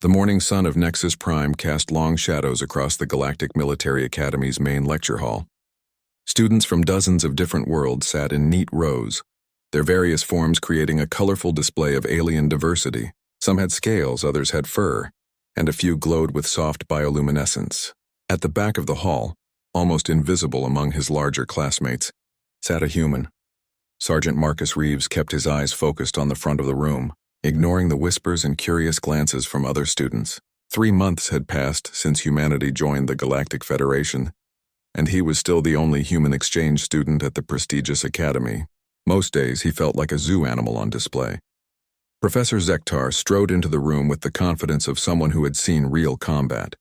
The morning sun of Nexus Prime cast long shadows across the Galactic Military Academy's main lecture hall. Students from dozens of different worlds sat in neat rows, their various forms creating a colorful display of alien diversity. Some had scales, others had fur, and a few glowed with soft bioluminescence. At the back of the hall, almost invisible among his larger classmates, sat a human. Sergeant Marcus Reeves kept his eyes focused on the front of the room, ignoring the whispers and curious glances from other students. 3 months had passed since humanity joined the Galactic Federation, and he was still the only human exchange student at the prestigious academy. Most days he felt like a zoo animal on display. Professor Zektar strode into the room with the confidence of someone who had seen real combat.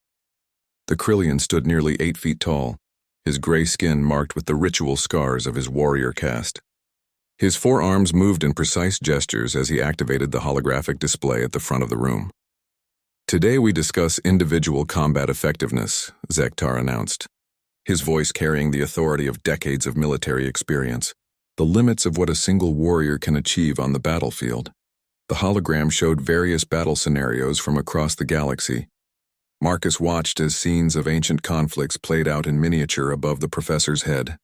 The Krillian stood nearly 8 feet tall, his gray skin marked with the ritual scars of his warrior caste. His forearms moved in precise gestures as he activated the holographic display at the front of the room. "Today we discuss individual combat effectiveness," Zektar announced, his voice carrying the authority of decades of military experience, the limits of what a single warrior can achieve on the battlefield. The hologram showed various battle scenarios from across the galaxy. Marcus watched as scenes of ancient conflicts played out in miniature above the professor's head.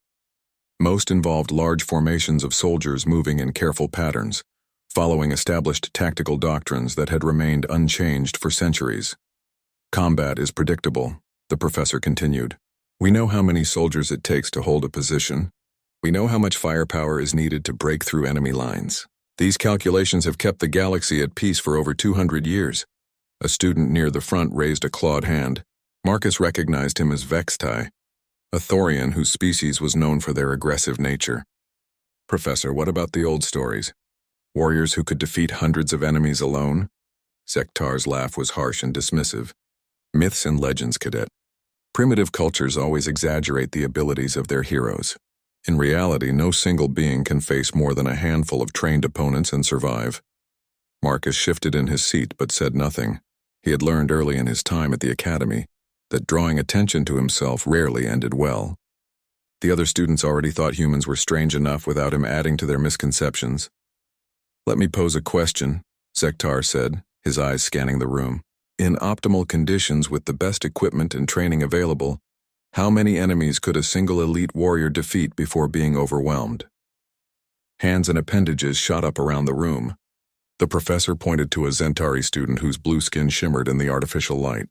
Most involved large formations of soldiers moving in careful patterns, following established tactical doctrines that had remained unchanged for centuries. "Combat is predictable," the professor continued. "We know how many soldiers it takes to hold a position. We know how much firepower is needed to break through enemy lines. These calculations have kept the galaxy at peace for over 200 years. A student near the front raised a clawed hand. Marcus recognized him as Vextai, a Thorian whose species was known for their aggressive nature. "Professor, what about the old stories? Warriors who could defeat hundreds of enemies alone?" Zektar's laugh was harsh and dismissive. "Myths and legends, cadet. Primitive cultures always exaggerate the abilities of their heroes. In reality, no single being can face more than a handful of trained opponents and survive." Marcus shifted in his seat but said nothing. He had learned early in his time at the academy that drawing attention to himself rarely ended well. The other students already thought humans were strange enough without him adding to their misconceptions. "Let me pose a question," Zektar said, his eyes scanning the room. "In optimal conditions with the best equipment and training available, how many enemies could a single elite warrior defeat before being overwhelmed?" Hands and appendages shot up around the room. The professor pointed to a Zentari student whose blue skin shimmered in the artificial light.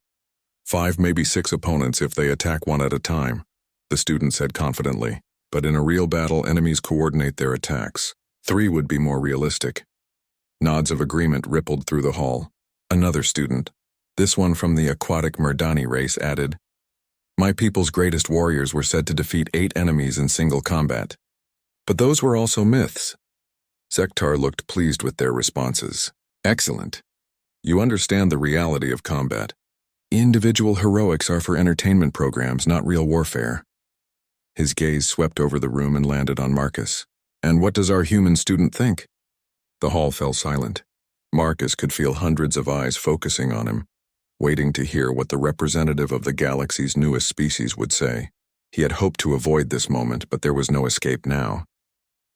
5, maybe 6 opponents if they attack one at a time," the student said confidently. "But in a real battle, enemies coordinate their attacks. 3 would be more realistic." Nods of agreement rippled through the hall. Another student, this one from the aquatic Murdani race, added, "My people's greatest warriors were said to defeat 8 enemies in single combat. But those were also myths." Zektar looked pleased with their responses. "Excellent. You understand the reality of combat. Individual heroics are for entertainment programs, not real warfare." His gaze swept over the room and landed on Marcus. "And what does our human student think?" The hall fell silent. Marcus could feel hundreds of eyes focusing on him, waiting to hear what the representative of the galaxy's newest species would say. He had hoped to avoid this moment, but there was no escape now.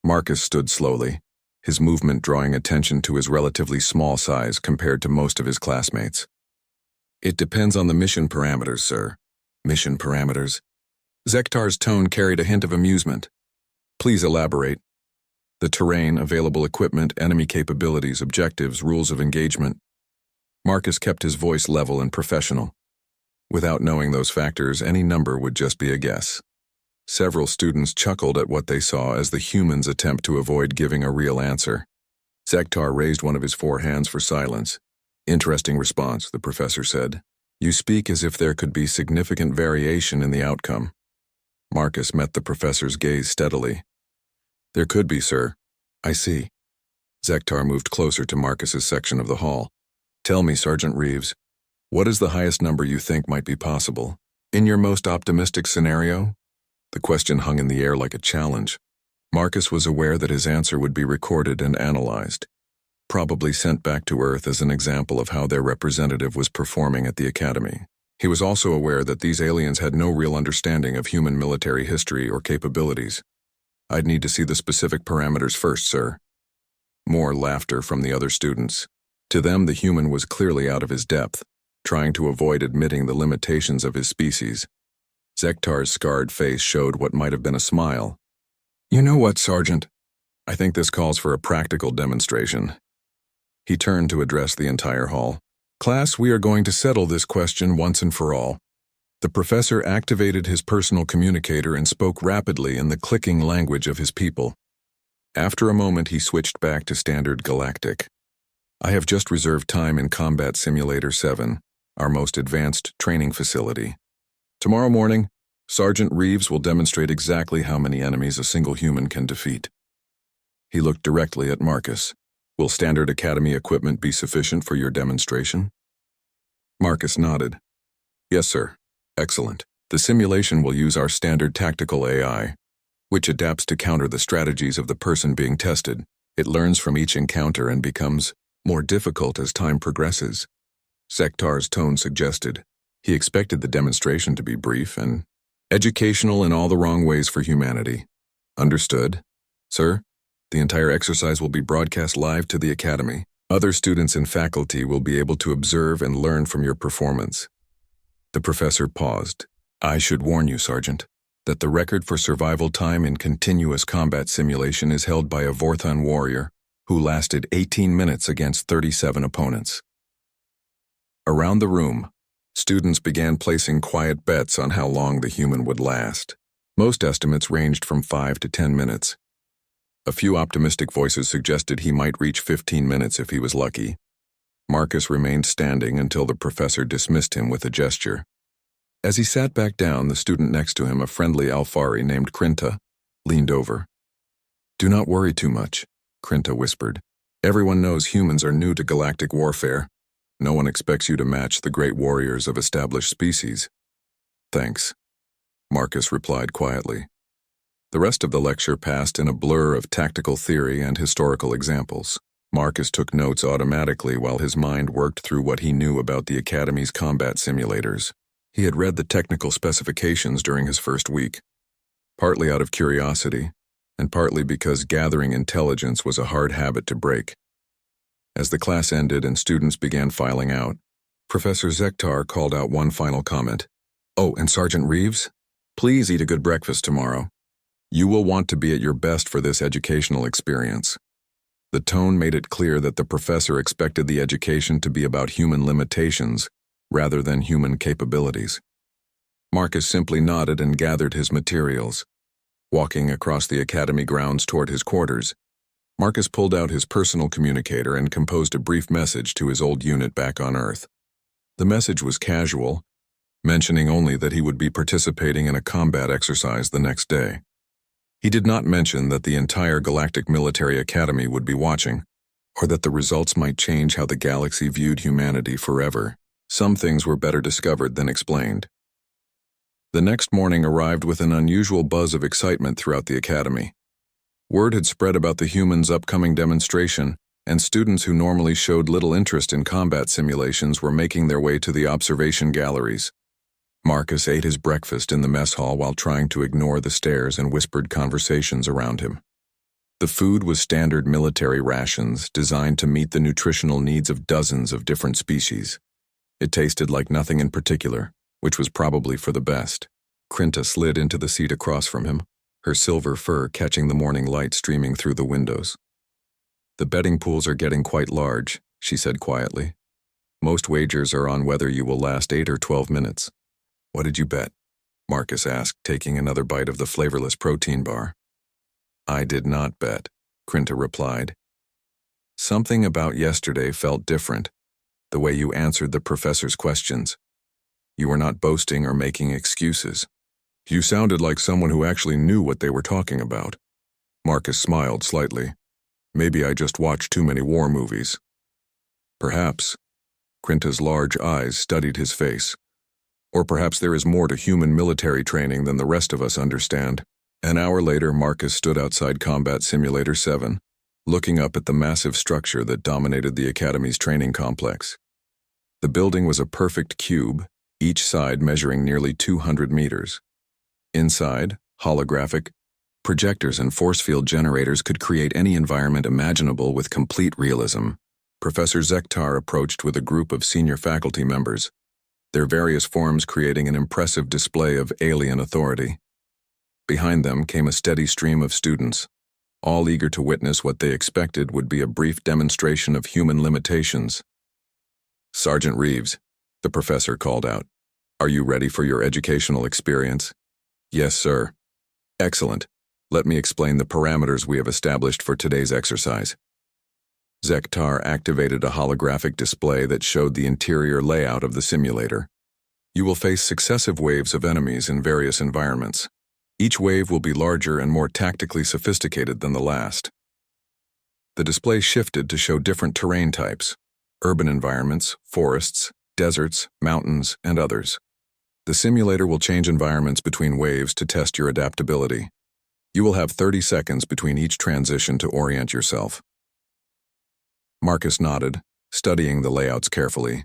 Marcus stood slowly, his movement drawing attention to his relatively small size compared to most of his classmates. "It depends on the mission parameters, sir." "Mission parameters?" Zektar's tone carried a hint of amusement. "Please elaborate." "The terrain, available equipment, enemy capabilities, objectives, rules of engagement." Marcus kept his voice level and professional. Without knowing those factors, any number would just be a guess. Several students chuckled at what they saw as the humans attempt to avoid giving a real answer. Zektar raised one of his 4 hands for silence. "Interesting response," the professor said. "You speak as if there could be significant variation in the outcome." Marcus met the professor's gaze steadily. "There could be, sir." "I see." Zektar moved closer to Marcus's section of the hall. "Tell me, Sergeant Reeves, what is the highest number you think might be possible? In your most optimistic scenario?" The question hung in the air like a challenge. Marcus was aware that his answer would be recorded and analyzed, probably sent back to Earth as an example of how their representative was performing at the academy. He was also aware that these aliens had no real understanding of human military history or capabilities. "I'd need to see the specific parameters first, sir." More laughter from the other students. To them, the human was clearly out of his depth. trying to avoid admitting the limitations of his species. Zektar's scarred face showed what might have been a smile. "You know what, Sergeant? I think this calls for a practical demonstration." He turned to address the entire hall. "Class, we are going to settle this question once and for all." The professor activated his personal communicator and spoke rapidly in the clicking language of his people. After a moment, he switched back to standard Galactic. "I have just reserved time in Combat Simulator 7, our most advanced training facility. Tomorrow morning, Sergeant Reeves will demonstrate exactly how many enemies a single human can defeat." He looked directly at Marcus. "Will standard Academy equipment be sufficient for your demonstration?" Marcus nodded. "Yes, sir. Excellent. The simulation will use our standard tactical AI, which adapts to counter the strategies of the person being tested. It learns from each encounter and becomes more difficult as time progresses." Zektar's tone suggested. He expected the demonstration to be brief and educational in all the wrong ways for humanity. "Understood. Sir, the entire exercise will be broadcast live to the Academy. Other students and faculty will be able to observe and learn from your performance." The professor paused. "I should warn you, Sergeant, that the record for survival time in continuous combat simulation is held by a Vorthon warrior who lasted 18 minutes against 37 opponents." Around the room, students began placing quiet bets on how long the human would last. Most estimates ranged from 5 to 10 minutes. A few optimistic voices suggested he might reach 15 minutes if he was lucky. Marcus remained standing until the professor dismissed him with a gesture. As he sat back down, the student next to him, a friendly Alfari named Krinta, leaned over. "Do not worry too much," Krinta whispered. "Everyone knows humans are new to galactic warfare. No one expects you to match the great warriors of established species." "Thanks," Marcus replied quietly. The rest of the lecture passed in a blur of tactical theory and historical examples. Marcus took notes automatically while his mind worked through what he knew about the Academy's combat simulators. He had read the technical specifications during his first week, partly out of curiosity, and partly because gathering intelligence was a hard habit to break. As the class ended and students began filing out, Professor Zektar called out one final comment. "Oh, and Sergeant Reeves, please eat a good breakfast tomorrow. You will want to be at your best for this educational experience." The tone made it clear that the professor expected the education to be about human limitations rather than human capabilities. Marcus simply nodded and gathered his materials. Walking across the academy grounds toward his quarters, Marcus pulled out his personal communicator and composed a brief message to his old unit back on Earth. The message was casual, mentioning only that he would be participating in a combat exercise the next day. He did not mention that the entire Galactic Military Academy would be watching, or that the results might change how the galaxy viewed humanity forever. Some things were better discovered than explained. The next morning arrived with an unusual buzz of excitement throughout the academy. Word had spread about the humans' upcoming demonstration, and students who normally showed little interest in combat simulations were making their way to the observation galleries. Marcus ate his breakfast in the mess hall while trying to ignore the stares and whispered conversations around him. The food was standard military rations designed to meet the nutritional needs of dozens of different species. It tasted like nothing in particular, which was probably for the best. Krinta slid into the seat across from him, her silver fur catching the morning light streaming through the windows. "The betting pools are getting quite large," she said quietly. "Most wagers are on whether you will last 8 or 12 minutes. "What did you bet?" Marcus asked, taking another bite of the flavorless protein bar. "I did not bet," Krinta replied. "Something about yesterday felt different, the way you answered the professor's questions. You were not boasting or making excuses. You sounded like someone who actually knew what they were talking about." Marcus smiled slightly. "Maybe I just watched too many war movies." "Perhaps." Krinta's large eyes studied his face. "Or perhaps there is more to human military training than the rest of us understand." An hour later, Marcus stood outside Combat Simulator 7, looking up at the massive structure that dominated the Academy's training complex. The building was a perfect cube, each side measuring nearly 200 meters. Inside, holographic projectors and force field generators could create any environment imaginable with complete realism. Professor Zektar approached with a group of senior faculty members, their various forms creating an impressive display of alien authority. Behind them came a steady stream of students, all eager to witness what they expected would be a brief demonstration of human limitations. "Sergeant Reeves," the professor called out, "are you ready for your educational experience?" "Yes, sir." "Excellent. Let me explain the parameters we have established for today's exercise." Zektar activated a holographic display that showed the interior layout of the simulator. You will face successive waves of enemies in various environments. Each wave will be larger and more tactically sophisticated than the last. The display shifted to show different terrain types: urban environments, forests, deserts, mountains, and others. The simulator will change environments between waves to test your adaptability. You will have 30 seconds between each transition to orient yourself. Marcus nodded, studying the layouts carefully.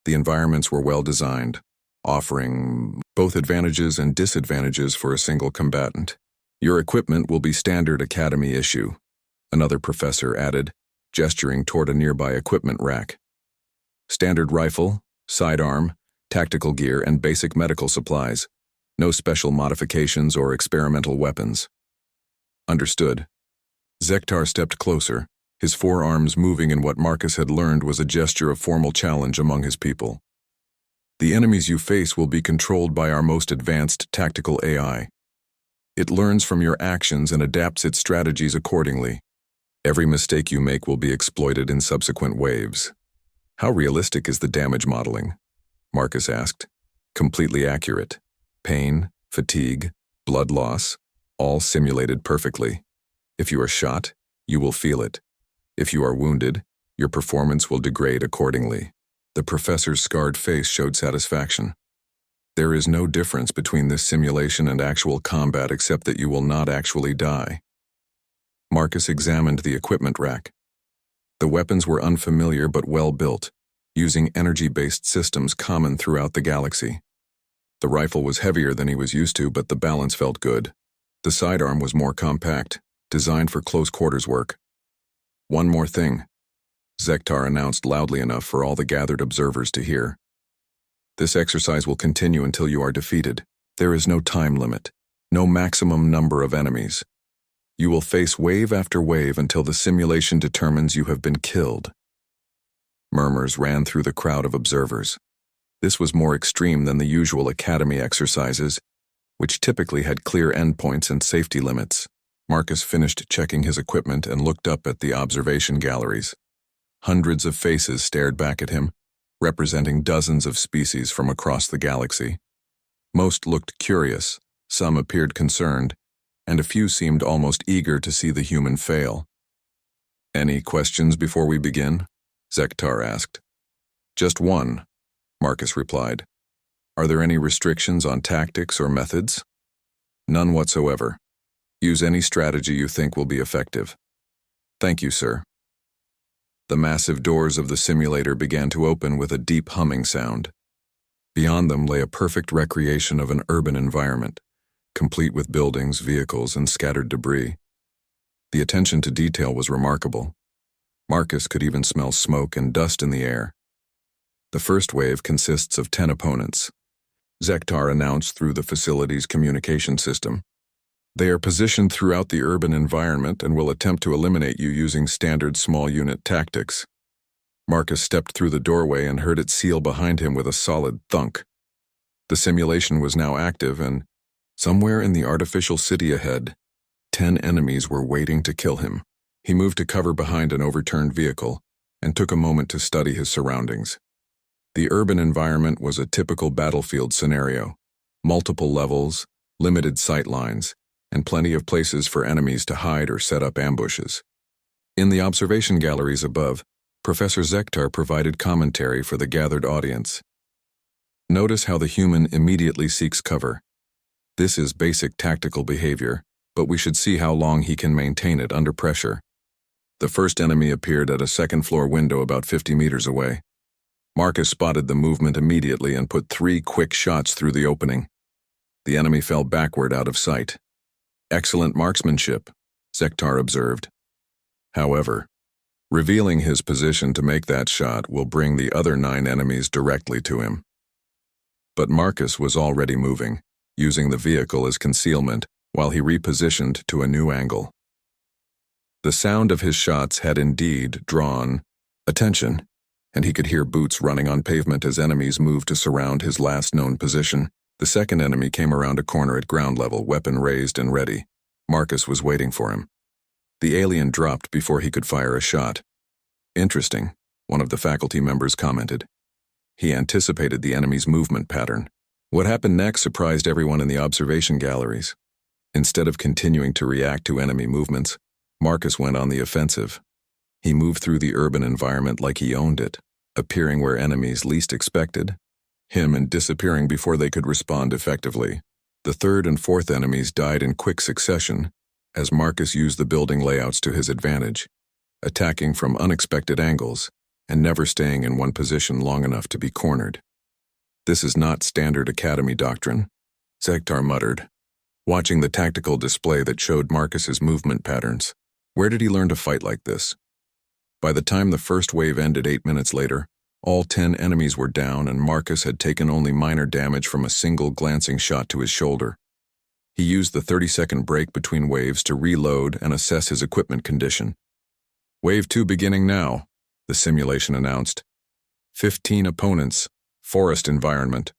The environments were well designed, offering both advantages and disadvantages for a single combatant. "Your equipment will be standard Academy issue," another professor added, gesturing toward a nearby equipment rack. "Standard rifle, sidearm, tactical gear, and basic medical supplies. No special modifications or experimental weapons." "Understood." Zektar stepped closer, his forearms moving in what Marcus had learned was a gesture of formal challenge among his people. "The enemies you face will be controlled by our most advanced tactical AI. It learns from your actions and adapts its strategies accordingly. Every mistake you make will be exploited in subsequent waves." "How realistic is the damage modeling?" Marcus asked. "Completely accurate. Pain, fatigue, blood loss, all simulated perfectly. If you are shot, you will feel it. If you are wounded, your performance will degrade accordingly." The professor's scarred face showed satisfaction. "There is no difference between this simulation and actual combat except that you will not actually die." Marcus examined the equipment rack. The weapons were unfamiliar but well built, using energy-based systems common throughout the galaxy. The rifle was heavier than he was used to, but the balance felt good. The sidearm was more compact, designed for close-quarters work. "One more thing," Zektar announced loudly enough for all the gathered observers to hear. "This exercise will continue until you are defeated. There is no time limit, no maximum number of enemies. You will face wave after wave until the simulation determines you have been killed." Murmurs ran through the crowd of observers. This was more extreme than the usual Academy exercises, which typically had clear endpoints and safety limits. Marcus finished checking his equipment and looked up at the observation galleries. Hundreds of faces stared back at him, representing dozens of species from across the galaxy. Most looked curious, some appeared concerned, and a few seemed almost eager to see the human fail. "Any questions before we begin?" Zektar asked. "Just one," Marcus replied. "Are there any restrictions on tactics or methods?" "None whatsoever. Use any strategy you think will be effective." "Thank you, sir." The massive doors of the simulator began to open with a deep humming sound. Beyond them lay a perfect recreation of an urban environment, complete with buildings, vehicles, and scattered debris. The attention to detail was remarkable. Marcus could even smell smoke and dust in the air. "The first wave consists of 10 opponents," Zektar announced through the facility's communication system. "They are positioned throughout the urban environment and will attempt to eliminate you using standard small unit tactics." Marcus stepped through the doorway and heard it seal behind him with a solid thunk. The simulation was now active, and somewhere in the artificial city ahead, 10 enemies were waiting to kill him. He moved to cover behind an overturned vehicle and took a moment to study his surroundings. The urban environment was a typical battlefield scenario: multiple levels, limited sight lines, and plenty of places for enemies to hide or set up ambushes. In the observation galleries above, Professor Zektar provided commentary for the gathered audience. "Notice how the human immediately seeks cover. This is basic tactical behavior, but we should see how long he can maintain it under pressure." The first enemy appeared at a second-floor window about 50 meters away. Marcus spotted the movement immediately and put 3 quick shots through the opening. The enemy fell backward out of sight. "Excellent marksmanship," Zektar observed. However, revealing his position to make that shot will bring the other 9 enemies directly to him. But Marcus was already moving, using the vehicle as concealment while he repositioned to a new angle. The sound of his shots had indeed drawn attention, and he could hear boots running on pavement as enemies moved to surround his last known position. The second enemy came around a corner at ground level, weapon raised and ready. Marcus was waiting for him. The alien dropped before he could fire a shot. Interesting, one of the faculty members commented. He anticipated the enemy's movement pattern. What happened next surprised everyone in the observation galleries. Instead of continuing to react to enemy movements, Marcus went on the offensive. He moved through the urban environment like he owned it, appearing where enemies least expected him and disappearing before they could respond effectively. The third and fourth enemies died in quick succession as Marcus used the building layouts to his advantage, attacking from unexpected angles and never staying in one position long enough to be cornered. This is not standard academy doctrine, Zektar muttered, watching the tactical display that showed Marcus's movement patterns. Where did he learn to fight like this? By the time the first wave ended 8 minutes later, all 10 enemies were down and Marcus had taken only minor damage from a single glancing shot to his shoulder. He used the 30-second break between waves to reload and assess his equipment condition. Wave 2 beginning now, the simulation announced. 15 opponents, forest environment.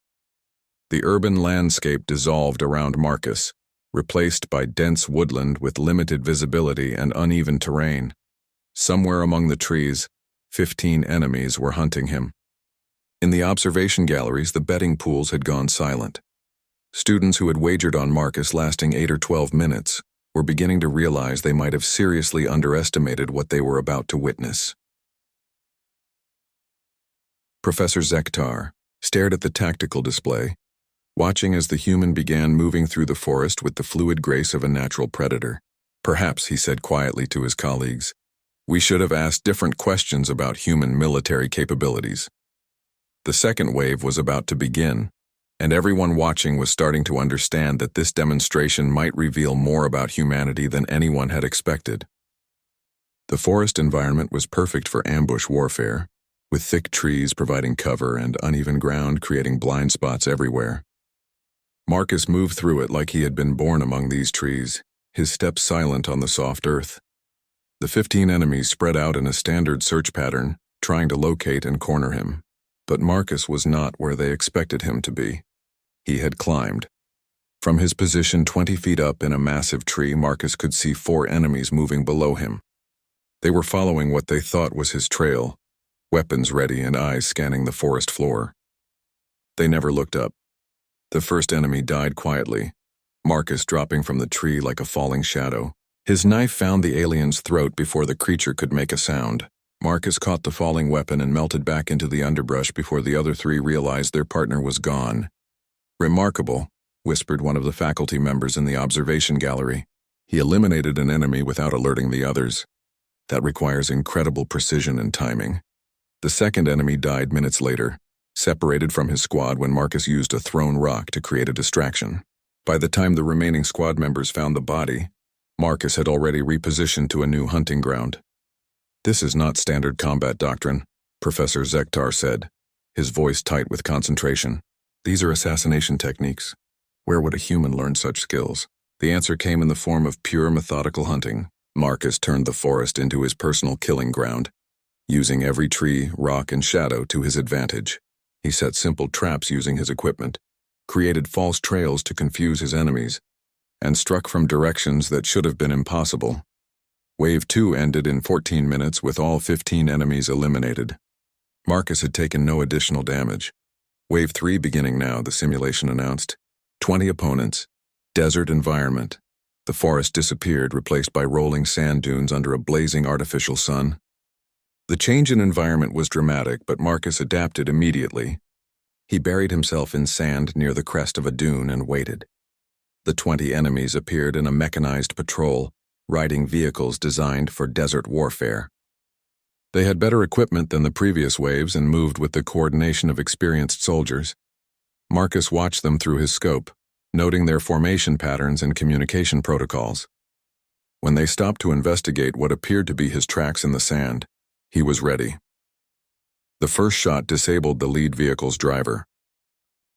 The urban landscape dissolved around Marcus, replaced by dense woodland with limited visibility and uneven terrain. Somewhere among the trees, 15 enemies were hunting him. In the observation galleries, the betting pools had gone silent. Students who had wagered on Marcus lasting 8 or 12 minutes were beginning to realize they might have seriously underestimated what they were about to witness. Professor Zektar stared at the tactical display, watching as the human began moving through the forest with the fluid grace of a natural predator. Perhaps, he said quietly to his colleagues, we should have asked different questions about human military capabilities. The second wave was about to begin, and everyone watching was starting to understand that this demonstration might reveal more about humanity than anyone had expected. The forest environment was perfect for ambush warfare, with thick trees providing cover and uneven ground creating blind spots everywhere. Marcus moved through it like he had been born among these trees, his steps silent on the soft earth. The 15 enemies spread out in a standard search pattern, trying to locate and corner him. But Marcus was not where they expected him to be. He had climbed. From his position 20 feet up in a massive tree, Marcus could see 4 enemies moving below him. They were following what they thought was his trail, weapons ready and eyes scanning the forest floor. They never looked up. The first enemy died quietly, Marcus dropping from the tree like a falling shadow. His knife found the alien's throat before the creature could make a sound. Marcus caught the falling weapon and melted back into the underbrush before the other 3 realized their partner was gone. Remarkable, whispered one of the faculty members in the observation gallery. He eliminated an enemy without alerting the others. That requires incredible precision and timing. The second enemy died minutes later, separated from his squad when Marcus used a thrown rock to create a distraction. By the time the remaining squad members found the body, Marcus had already repositioned to a new hunting ground. This is not standard combat doctrine, Professor Zektar said, his voice tight with concentration. These are assassination techniques. Where would a human learn such skills? The answer came in the form of pure methodical hunting. Marcus turned the forest into his personal killing ground, using every tree, rock, and shadow to his advantage. He set simple traps using his equipment, created false trails to confuse his enemies, and struck from directions that should have been impossible. Wave 2 ended in 14 minutes with all 15 enemies eliminated. Marcus had taken no additional damage. Wave 3 beginning now, the simulation announced. 20 opponents. Desert environment. The forest disappeared, replaced by rolling sand dunes under a blazing artificial sun. The change in environment was dramatic, but Marcus adapted immediately. He buried himself in sand near the crest of a dune and waited. The 20 enemies appeared in a mechanized patrol, riding vehicles designed for desert warfare. They had better equipment than the previous waves and moved with the coordination of experienced soldiers. Marcus watched them through his scope, noting their formation patterns and communication protocols. When they stopped to investigate what appeared to be his tracks in the sand, he was ready. The first shot disabled the lead vehicle's driver.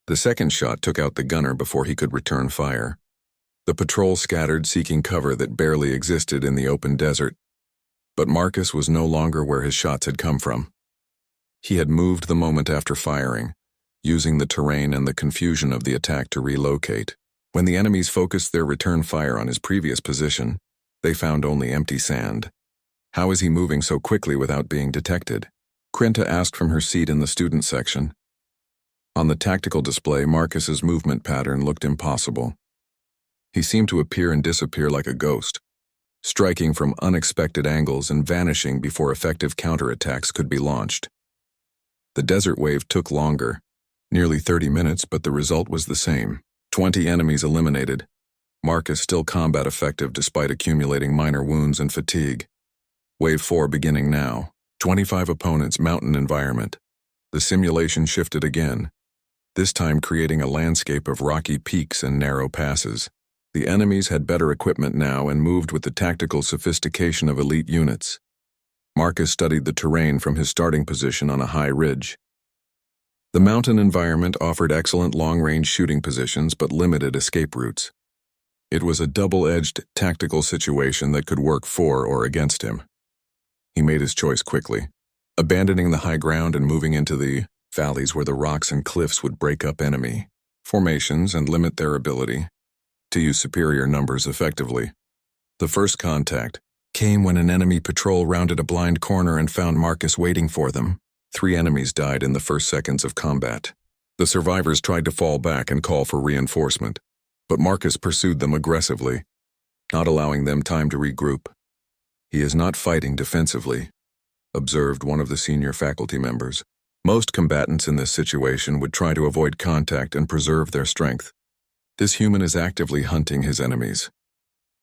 The second shot took out the gunner before he could return fire. The patrol scattered, seeking cover that barely existed in the open desert. But Marcus was no longer where his shots had come from. He had moved the moment after firing, using the terrain and the confusion of the attack to relocate. When the enemies focused their return fire on his previous position, they found only empty sand. How is he moving so quickly without being detected? Krenta asked from her seat in the student section. On the tactical display, Marcus's movement pattern looked impossible. He seemed to appear and disappear like a ghost, striking from unexpected angles and vanishing before effective counterattacks could be launched. The desert wave took longer, nearly 30 minutes, but the result was the same. 20 enemies eliminated. Marcus still combat effective despite accumulating minor wounds and fatigue. Wave 4 beginning now. 25 opponents, mountain environment. The simulation shifted again, this time creating a landscape of rocky peaks and narrow passes. The enemies had better equipment now and moved with the tactical sophistication of elite units. Marcus studied the terrain from his starting position on a high ridge. The mountain environment offered excellent long-range shooting positions but limited escape routes. It was a double-edged tactical situation that could work for or against him. He made his choice quickly, abandoning the high ground and moving into the valleys where the rocks and cliffs would break up enemy formations and limit their ability to use superior numbers effectively. The first contact came when an enemy patrol rounded a blind corner and found Marcus waiting for them. 3 enemies died in the first seconds of combat. The survivors tried to fall back and call for reinforcement, but Marcus pursued them aggressively, not allowing them time to regroup. "He is not fighting defensively," observed one of the senior faculty members. Most combatants in this situation would try to avoid contact and preserve their strength. This human is actively hunting his enemies.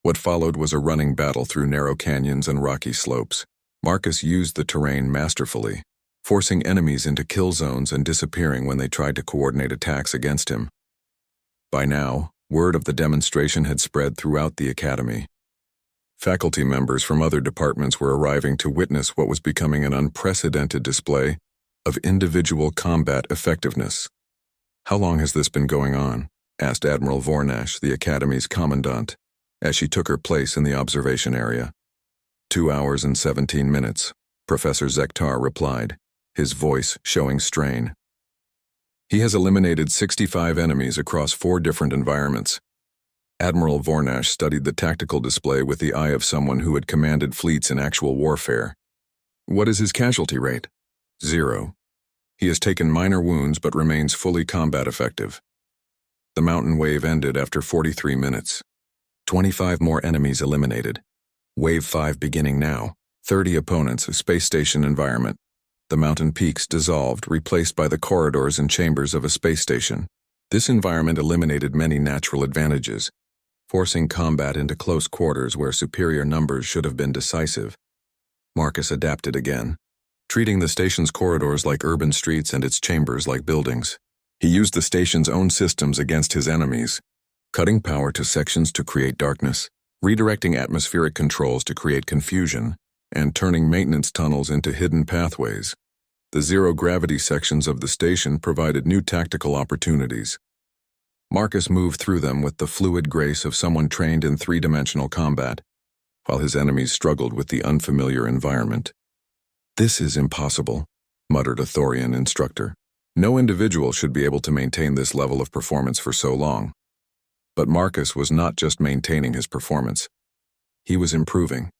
What followed was a running battle through narrow canyons and rocky slopes. Marcus used the terrain masterfully, forcing enemies into kill zones and disappearing when they tried to coordinate attacks against him. By now, word of the demonstration had spread throughout the academy. Faculty members from other departments were arriving to witness what was becoming an unprecedented display of individual combat effectiveness. "How long has this been going on?" asked Admiral Vornash, the Academy's commandant, as she took her place in the observation area. 2 hours and 17 minutes, Professor Zektar replied, his voice showing strain. "He has eliminated 65 enemies across 4 different environments." Admiral Vornash studied the tactical display with the eye of someone who had commanded fleets in actual warfare. "What is his casualty rate?" 0. He has taken minor wounds but remains fully combat effective. The mountain wave ended after 43 minutes. 25 more enemies eliminated. Wave 5 beginning now. 30 opponents, a space station environment. The mountain peaks dissolved, replaced by the corridors and chambers of a space station. This environment eliminated many natural advantages, forcing combat into close quarters where superior numbers should have been decisive. Marcus adapted again, treating the station's corridors like urban streets and its chambers like buildings. He used the station's own systems against his enemies, cutting power to sections to create darkness, redirecting atmospheric controls to create confusion, and turning maintenance tunnels into hidden pathways. The zero-gravity sections of the station provided new tactical opportunities. Marcus moved through them with the fluid grace of someone trained in 3-dimensional combat, while his enemies struggled with the unfamiliar environment. "This is impossible," muttered a Thorian instructor. No individual should be able to maintain this level of performance for so long. But Marcus was not just maintaining his performance. He was improving.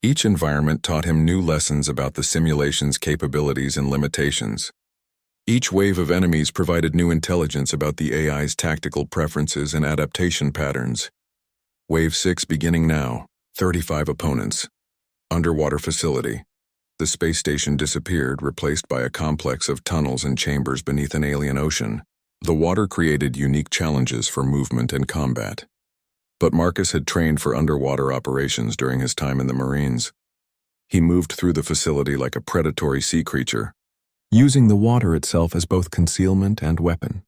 Each environment taught him new lessons about the simulation's capabilities and limitations. Each wave of enemies provided new intelligence about the AI's tactical preferences and adaptation patterns. Wave 6 beginning now. 35 opponents. Underwater facility. The space station disappeared, replaced by a complex of tunnels and chambers beneath an alien ocean. The water created unique challenges for movement and combat. But Marcus had trained for underwater operations during his time in the Marines. He moved through the facility like a predatory sea creature, using the water itself as both concealment and weapon.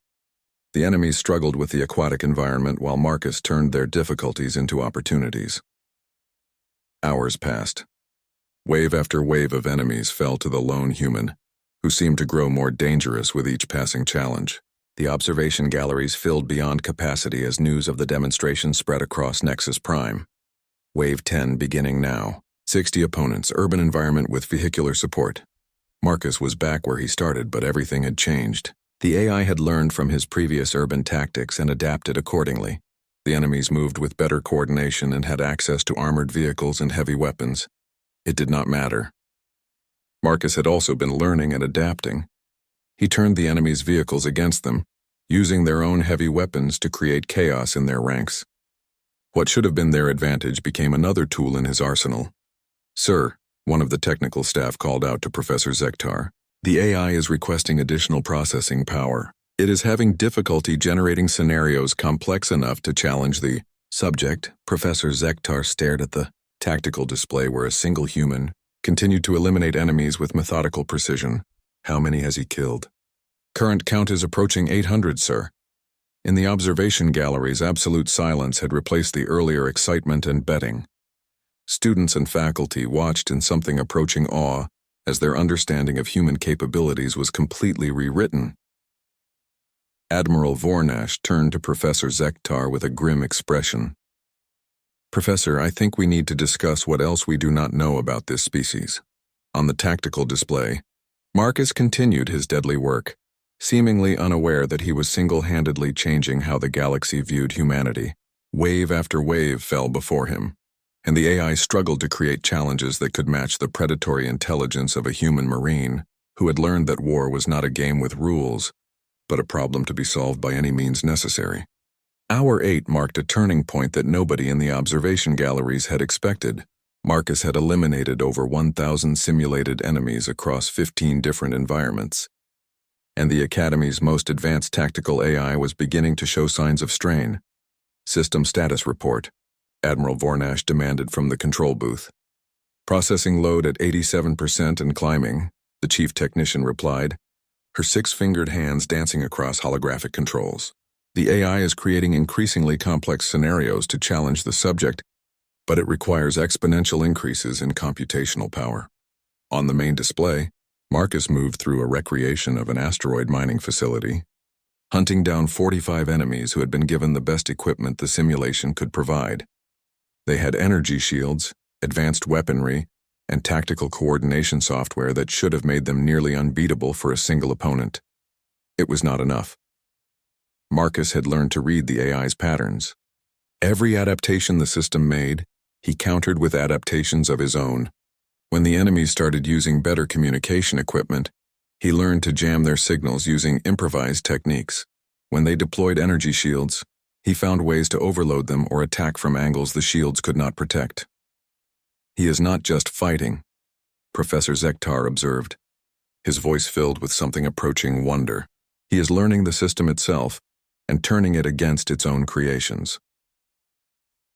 The enemies struggled with the aquatic environment while Marcus turned their difficulties into opportunities. Hours passed. Wave after wave of enemies fell to the lone human, who seemed to grow more dangerous with each passing challenge. The observation galleries filled beyond capacity as news of the demonstration spread across Nexus Prime. Wave 10 beginning now. 60 opponents, urban environment with vehicular support. Marcus was back where he started, but everything had changed. The AI had learned from his previous urban tactics and adapted accordingly. The enemies moved with better coordination and had access to armored vehicles and heavy weapons. It did not matter. Marcus had also been learning and adapting. He turned the enemy's vehicles against them, using their own heavy weapons to create chaos in their ranks. What should have been their advantage became another tool in his arsenal. "Sir," one of the technical staff called out to Professor Zektar, "the AI is requesting additional processing power. It is having difficulty generating scenarios complex enough to challenge the subject." Professor Zektar stared at the tactical display where a single human continued to eliminate enemies with methodical precision. "How many has he killed?" "Current count is approaching 800, sir." In the observation galleries, absolute silence had replaced the earlier excitement and betting. Students and faculty watched in something approaching awe as their understanding of human capabilities was completely rewritten. Admiral Vornash turned to Professor Zektar with a grim expression. "Professor, I think we need to discuss what else we do not know about this species." On the tactical display, Marcus continued his deadly work, seemingly unaware that he was single-handedly changing how the galaxy viewed humanity. Wave after wave fell before him, and the AI struggled to create challenges that could match the predatory intelligence of a human marine who had learned that war was not a game with rules, but a problem to be solved by any means necessary. Hour 8 marked a turning point that nobody in the observation galleries had expected. Marcus had eliminated over 1,000 simulated enemies across 15 different environments, and the Academy's most advanced tactical AI was beginning to show signs of strain. "System status report," Admiral Vornash demanded from the control booth. "Processing load at 87% and climbing," the chief technician replied, her six-fingered hands dancing across holographic controls. "The AI is creating increasingly complex scenarios to challenge the subject, but it requires exponential increases in computational power." On the main display, Marcus moved through a recreation of an asteroid mining facility, hunting down 45 enemies who had been given the best equipment the simulation could provide. They had energy shields, advanced weaponry, and tactical coordination software that should have made them nearly unbeatable for a single opponent. It was not enough. Marcus had learned to read the AI's patterns. Every adaptation the system made, he countered with adaptations of his own. When the enemies started using better communication equipment, he learned to jam their signals using improvised techniques. When they deployed energy shields, he found ways to overload them or attack from angles the shields could not protect. "He is not just fighting," Professor Zektar observed, his voice filled with something approaching wonder. "He is learning the system itself and turning it against its own creations."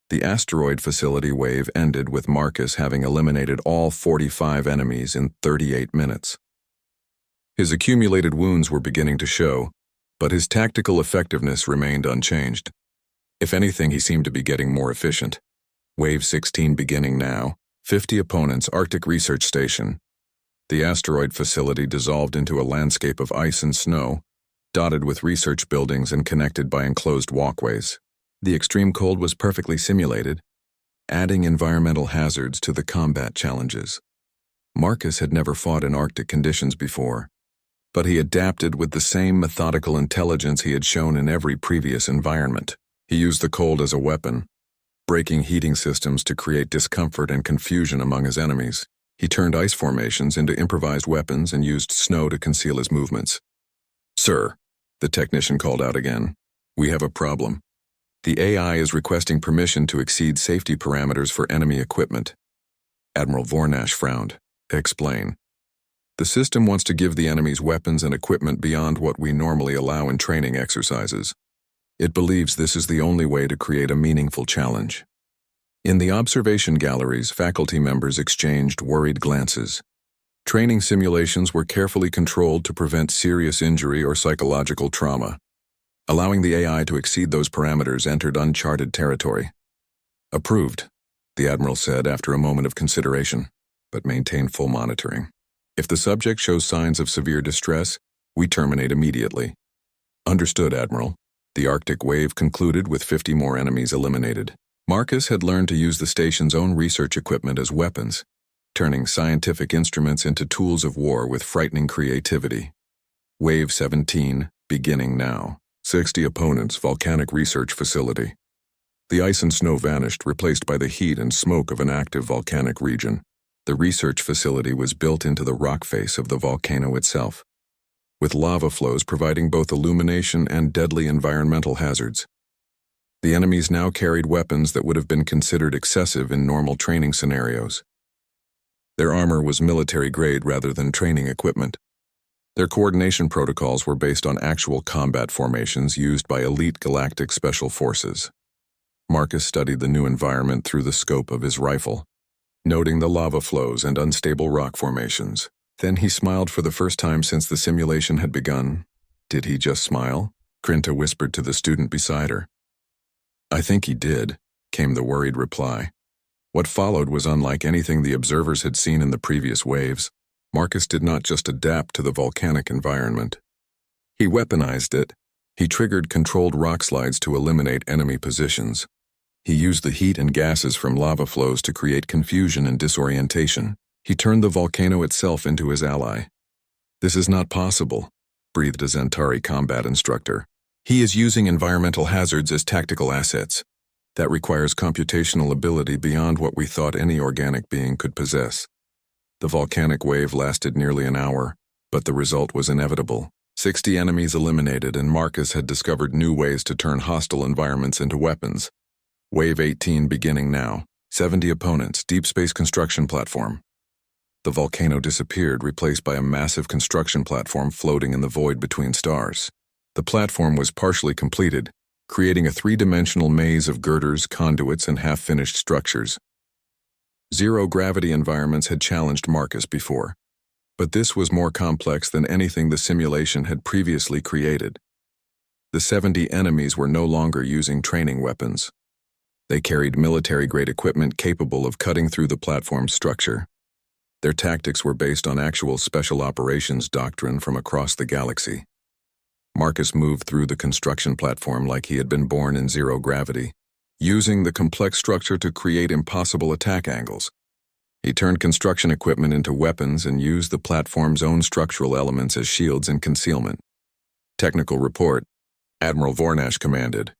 The asteroid facility wave ended with Marcus having eliminated all 45 enemies in 38 minutes. His accumulated wounds were beginning to show, but his tactical effectiveness remained unchanged. If anything, he seemed to be getting more efficient. Wave 16 beginning now. 50 opponents, Arctic Research Station. The asteroid facility dissolved into a landscape of ice and snow, dotted with research buildings and connected by enclosed walkways. The extreme cold was perfectly simulated, adding environmental hazards to the combat challenges. Marcus had never fought in Arctic conditions before, but he adapted with the same methodical intelligence he had shown in every previous environment. He used the cold as a weapon, breaking heating systems to create discomfort and confusion among his enemies. He turned ice formations into improvised weapons and used snow to conceal his movements. "Sir," the technician called out again, "we have a problem. The AI is requesting permission to exceed safety parameters for enemy equipment." Admiral Vornash frowned. "Explain." "The system wants to give the enemies weapons and equipment beyond what we normally allow in training exercises. It believes this is the only way to create a meaningful challenge." In the observation galleries, faculty members exchanged worried glances. Training simulations were carefully controlled to prevent serious injury or psychological trauma. Allowing the AI to exceed those parameters entered uncharted territory. "Approved," the Admiral said after a moment of consideration, "but maintain full monitoring. If the subject shows signs of severe distress, we terminate immediately." Understood, Admiral. The Arctic wave concluded with 50 more enemies eliminated. Marcus had learned to use the station's own research equipment as weapons, turning scientific instruments into tools of war with frightening creativity. Wave 17, beginning now. 60 opponents, volcanic research facility. The ice and snow vanished, replaced by the heat and smoke of an active volcanic region. The research facility was built into the rock face of the volcano itself, with lava flows providing both illumination and deadly environmental hazards. The enemies now carried weapons that would have been considered excessive in normal training scenarios. Their armor was military-grade rather than training equipment. Their coordination protocols were based on actual combat formations used by elite galactic special forces. Marcus studied the new environment through the scope of his rifle, noting the lava flows and unstable rock formations. Then he smiled for the first time since the simulation had begun. Did he just smile? Krinta whispered to the student beside her. I think he did, came the worried reply. What followed was unlike anything the observers had seen in the previous waves. Marcus did not just adapt to the volcanic environment. He weaponized it. He triggered controlled rock slides to eliminate enemy positions. He used the heat and gases from lava flows to create confusion and disorientation. He turned the volcano itself into his ally. This is not possible, breathed a Zentari combat instructor. He is using environmental hazards as tactical assets. That requires computational ability beyond what we thought any organic being could possess. The volcanic wave lasted nearly an hour, but the result was inevitable. 60 enemies eliminated, and Marcus had discovered new ways to turn hostile environments into weapons. Wave 18 beginning now. 70 opponents, deep space construction platform. The volcano disappeared, replaced by a massive construction platform floating in the void between stars. The platform was partially completed, creating a three-dimensional maze of girders, conduits, and half-finished structures. Zero-gravity environments had challenged Marcus before, but this was more complex than anything the simulation had previously created. The 70 enemies were no longer using training weapons. They carried military-grade equipment capable of cutting through the platform's structure. Their tactics were based on actual special operations doctrine from across the galaxy. Marcus moved through the construction platform like he had been born in zero gravity, using the complex structure to create impossible attack angles. He turned construction equipment into weapons and used the platform's own structural elements as shields and concealment. Technical report, Admiral Vornash commanded.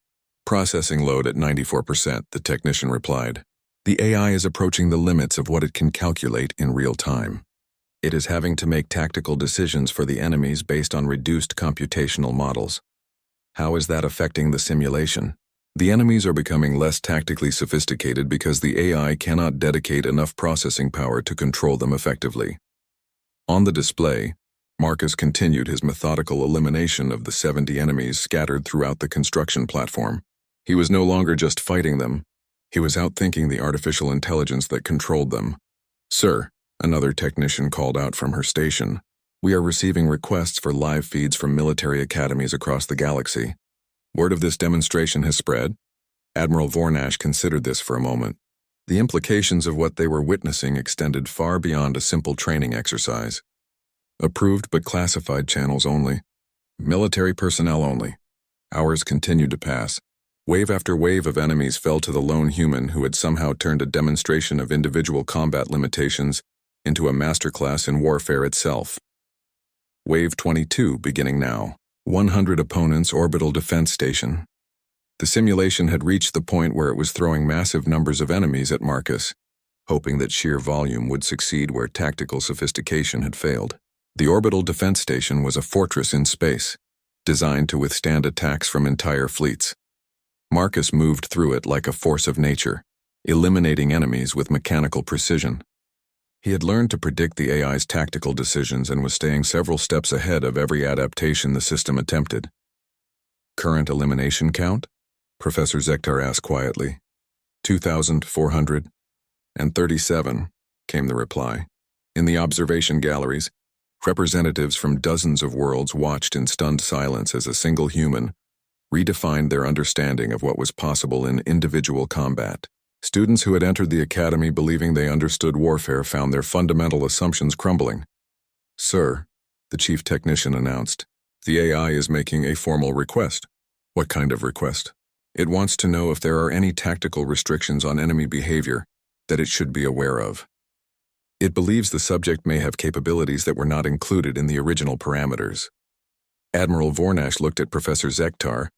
Processing load at 94%, the technician replied. The AI is approaching the limits of what it can calculate in real time. It is having to make tactical decisions for the enemies based on reduced computational models. How is that affecting the simulation? The enemies are becoming less tactically sophisticated because the AI cannot dedicate enough processing power to control them effectively. On the display, Marcus continued his methodical elimination of the 70 enemies scattered throughout the construction platform. He was no longer just fighting them. He was outthinking the artificial intelligence that controlled them. Sir, another technician called out from her station, we are receiving requests for live feeds from military academies across the galaxy. Word of this demonstration has spread. Admiral Vornash considered this for a moment. The implications of what they were witnessing extended far beyond a simple training exercise. Approved but classified channels only. Military personnel only. Hours continued to pass. Wave after wave of enemies fell to the lone human who had somehow turned a demonstration of individual combat limitations into a masterclass in warfare itself. Wave 22 beginning now. 100 opponents, orbital defense station. The simulation had reached the point where it was throwing massive numbers of enemies at Marcus, hoping that sheer volume would succeed where tactical sophistication had failed. The orbital defense station was a fortress in space, designed to withstand attacks from entire fleets. Marcus moved through it like a force of nature, eliminating enemies with mechanical precision. He had learned to predict the AI's tactical decisions and was staying several steps ahead of every adaptation the system attempted. Current elimination count? Professor Zektar asked quietly. 2,437, came the reply. In the observation galleries, representatives from dozens of worlds watched in stunned silence as a single human redefined their understanding of what was possible in individual combat. Students who had entered the academy believing they understood warfare found their fundamental assumptions crumbling. Sir, the chief technician announced, The AI is making a formal request. What kind of request? It wants to know if there are any tactical restrictions on enemy behavior that it should be aware of. It believes the subject may have capabilities that were not included in the original parameters. Admiral Vornash looked at Professor Zektar,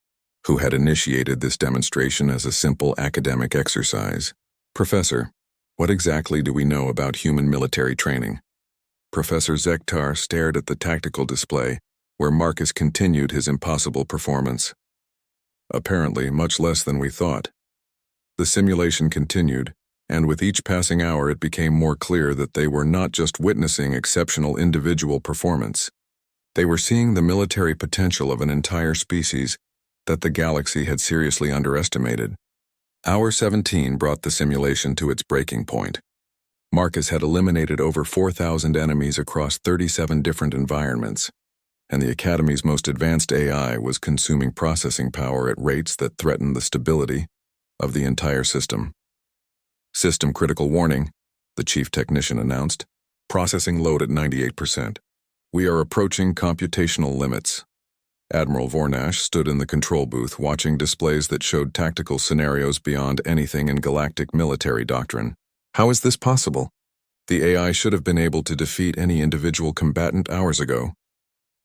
who had initiated this demonstration as a simple academic exercise. Professor, what exactly do we know about human military training? Professor Zektar stared at the tactical display, where Marcus continued his impossible performance. Apparently, much less than we thought. The simulation continued, and with each passing hour it became more clear that they were not just witnessing exceptional individual performance. They were seeing the military potential of an entire species that the galaxy had seriously underestimated. Hour 17 brought the simulation to its breaking point. Marcus had eliminated over 4,000 enemies across 37 different environments, and the Academy's most advanced AI was consuming processing power at rates that threatened the stability of the entire system. System critical warning, the chief technician announced. Processing load at 98%. We are approaching computational limits. Admiral Vornash stood in the control booth watching displays that showed tactical scenarios beyond anything in galactic military doctrine. How is this possible? The AI should have been able to defeat any individual combatant hours ago.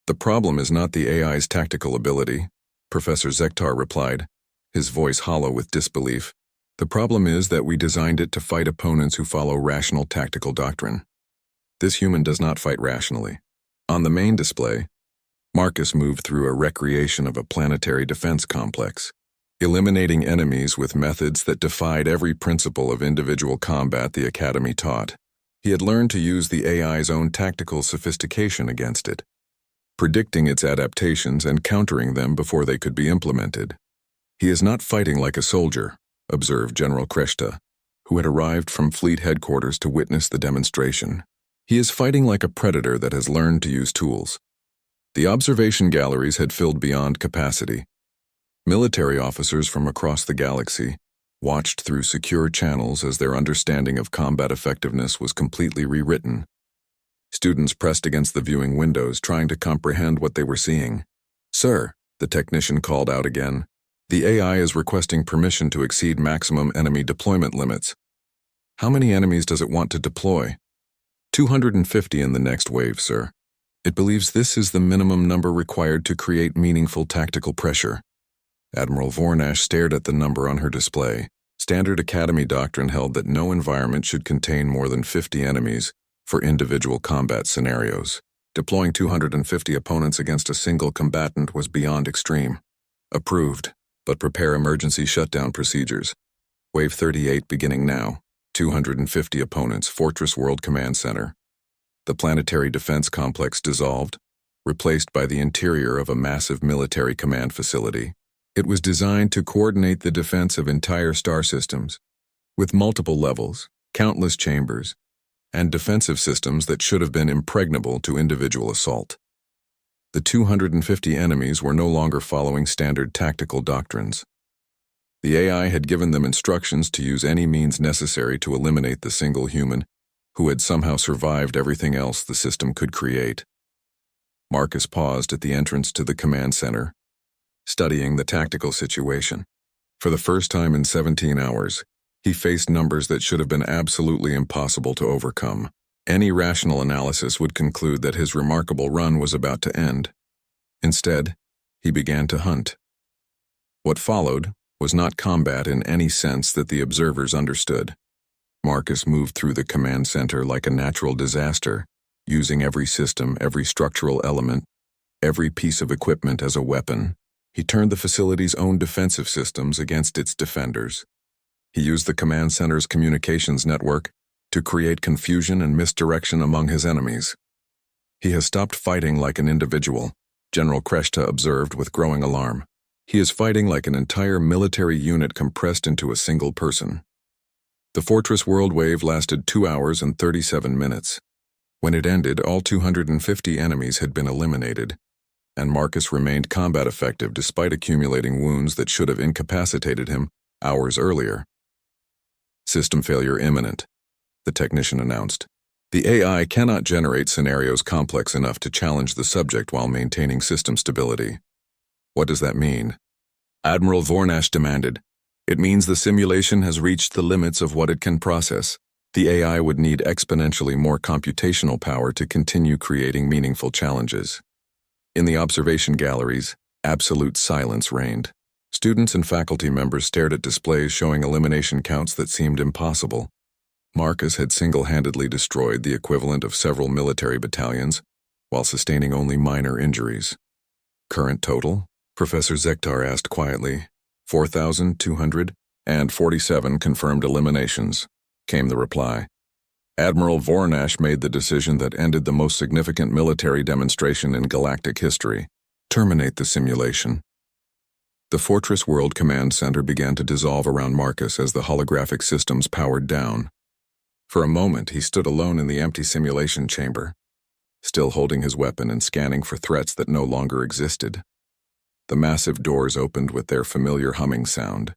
The problem is not the AI's tactical ability, Professor Zektar replied, his voice hollow with disbelief. The problem is that we designed it to fight opponents who follow rational tactical doctrine. This human does not fight rationally. On the main display, Marcus moved through a recreation of a planetary defense complex, eliminating enemies with methods that defied every principle of individual combat the Academy taught. He had learned to use the AI's own tactical sophistication against it, predicting its adaptations and countering them before they could be implemented. He is not fighting like a soldier, observed General Kreshta, who had arrived from fleet headquarters to witness the demonstration. He is fighting like a predator that has learned to use tools. The observation galleries had filled beyond capacity. Military officers from across the galaxy watched through secure channels as their understanding of combat effectiveness was completely rewritten. Students pressed against the viewing windows trying to comprehend what they were seeing. Sir, the technician called out again, the AI is requesting permission to exceed maximum enemy deployment limits. How many enemies does it want to deploy? 250 in the next wave, sir. It believes this is the minimum number required to create meaningful tactical pressure. Admiral Vornash stared at the number on her display. Standard Academy doctrine held that no environment should contain more than 50 enemies for individual combat scenarios. Deploying 250 opponents against a single combatant was beyond extreme. Approved, but prepare emergency shutdown procedures. Wave 38 beginning now. 250 opponents, Fortress World Command Center. The planetary defense complex dissolved, replaced by the interior of a massive military command facility. It was designed to coordinate the defense of entire star systems, with multiple levels, countless chambers, and defensive systems that should have been impregnable to individual assault. The 250 enemies were no longer following standard tactical doctrines. The AI had given them instructions to use any means necessary to eliminate the single human who had somehow survived everything else the system could create. Marcus paused at the entrance to the command center, studying the tactical situation. For the first time in 17 hours, he faced numbers that should have been absolutely impossible to overcome. Any rational analysis would conclude that his remarkable run was about to end. Instead, he began to hunt. What followed was not combat in any sense that the observers understood. Marcus moved through the command center like a natural disaster, using every system, every structural element, every piece of equipment as a weapon. He turned the facility's own defensive systems against its defenders. He used the command center's communications network to create confusion and misdirection among his enemies. He has stopped fighting like an individual, General Kreshta observed with growing alarm. He is fighting like an entire military unit compressed into a single person. The Fortress World Wave lasted 2 hours and 37 minutes. When it ended, all 250 enemies had been eliminated, and Marcus remained combat effective despite accumulating wounds that should have incapacitated him hours earlier. System failure imminent, the technician announced. The AI cannot generate scenarios complex enough to challenge the subject while maintaining system stability. What does that mean? Admiral Vornash demanded. It means the simulation has reached the limits of what it can process. The AI would need exponentially more computational power to continue creating meaningful challenges. In the observation galleries, absolute silence reigned. Students and faculty members stared at displays showing elimination counts that seemed impossible. Marcus had single-handedly destroyed the equivalent of several military battalions, while sustaining only minor injuries. Current total? Professor Zektar asked quietly. 4,247 confirmed eliminations, came the reply. Admiral Vornash made the decision that ended the most significant military demonstration in galactic history. Terminate the simulation. The Fortress World Command Center began to dissolve around Marcus as the holographic systems powered down. For a moment, he stood alone in the empty simulation chamber, still holding his weapon and scanning for threats that no longer existed. The massive doors opened with their familiar humming sound,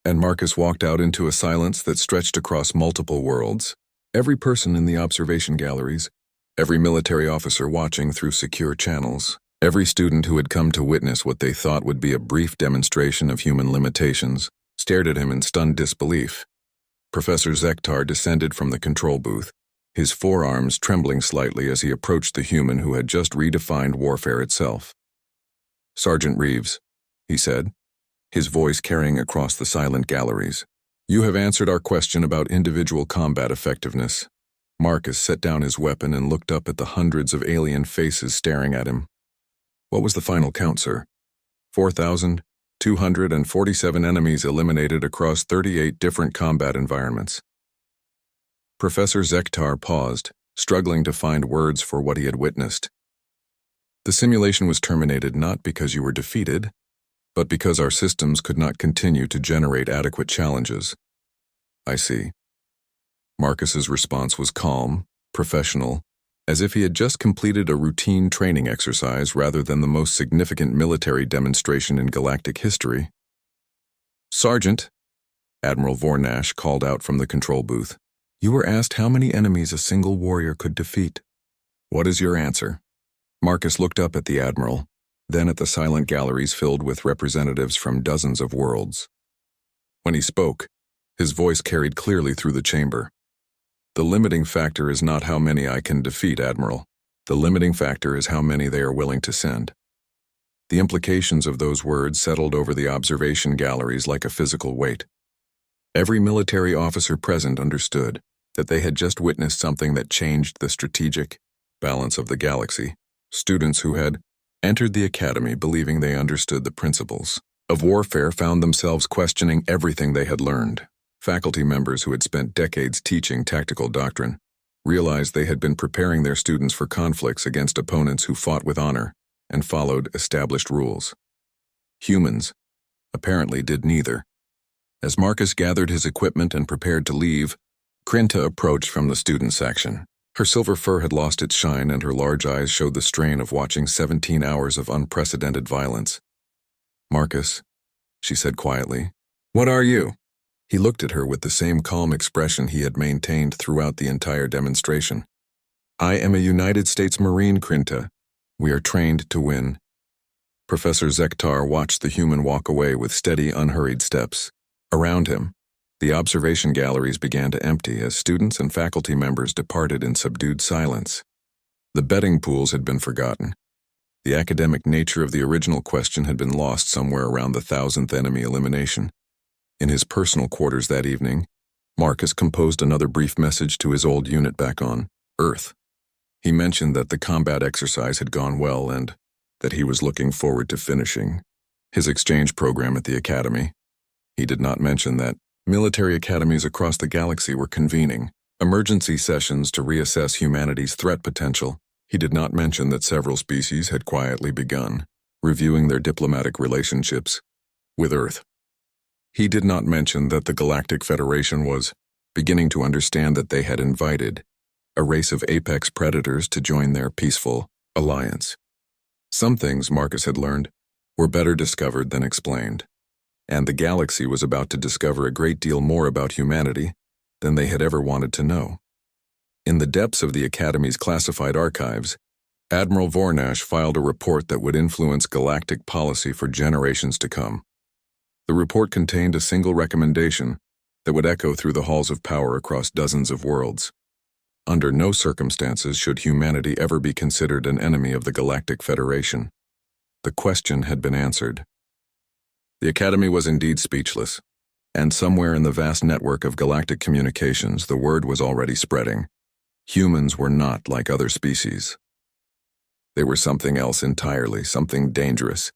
and Marcus walked out into a silence that stretched across multiple worlds. Every person in the observation galleries, every military officer watching through secure channels, every student who had come to witness what they thought would be a brief demonstration of human limitations, stared at him in stunned disbelief. Professor Zektar descended from the control booth, his forearms trembling slightly as he approached the human who had just redefined warfare itself. "Sergeant Reeves," he said, his voice carrying across the silent galleries. "You have answered our question about individual combat effectiveness." Marcus set down his weapon and looked up at the hundreds of alien faces staring at him. "What was the final count, sir?" 4,247 enemies eliminated across 38 different combat environments. Professor Zektar paused, struggling to find words for what he had witnessed. "The simulation was terminated not because you were defeated, but because our systems could not continue to generate adequate challenges." "I see." Marcus's response was calm, professional, as if he had just completed a routine training exercise rather than the most significant military demonstration in galactic history. "Sergeant," Admiral Vornash called out from the control booth, "you were asked how many enemies a single warrior could defeat. What is your answer?" Marcus looked up at the Admiral, then at the silent galleries filled with representatives from dozens of worlds. When he spoke, his voice carried clearly through the chamber. "The limiting factor is not how many I can defeat, Admiral. The limiting factor is how many they are willing to send." The implications of those words settled over the observation galleries like a physical weight. Every military officer present understood that they had just witnessed something that changed the strategic balance of the galaxy. Students who had entered the academy believing they understood the principles of warfare found themselves questioning everything they had learned. Faculty members who had spent decades teaching tactical doctrine realized they had been preparing their students for conflicts against opponents who fought with honor and followed established rules. Humans apparently did neither. As Marcus gathered his equipment and prepared to leave, Krinta approached from the student section. Her silver fur had lost its shine and her large eyes showed the strain of watching 17 hours of unprecedented violence. "Marcus," she said quietly, "what are you?" He looked at her with the same calm expression he had maintained throughout the entire demonstration. "I am a United States Marine, Krinta. We are trained to win." Professor Zektar watched the human walk away with steady, unhurried steps. Around him, the observation galleries began to empty as students and faculty members departed in subdued silence. The betting pools had been forgotten. The academic nature of the original question had been lost somewhere around the 1,000th enemy elimination. In his personal quarters that evening, Marcus composed another brief message to his old unit back on Earth. He mentioned that the combat exercise had gone well and that he was looking forward to finishing his exchange program at the academy. He did not mention that military academies across the galaxy were convening emergency sessions to reassess humanity's threat potential. He did not mention that several species had quietly begun reviewing their diplomatic relationships with Earth. He did not mention that the Galactic Federation was beginning to understand that they had invited a race of apex predators to join their peaceful alliance. Some things, Marcus had learned, were better discovered than explained, and the galaxy was about to discover a great deal more about humanity than they had ever wanted to know. In the depths of the Academy's classified archives, Admiral Vornash filed a report that would influence galactic policy for generations to come. The report contained a single recommendation that would echo through the halls of power across dozens of worlds. Under no circumstances should humanity ever be considered an enemy of the Galactic Federation. The question had been answered. The Academy was indeed speechless, and somewhere in the vast network of galactic communications, the word was already spreading. Humans were not like other species. They were something else entirely, something dangerous,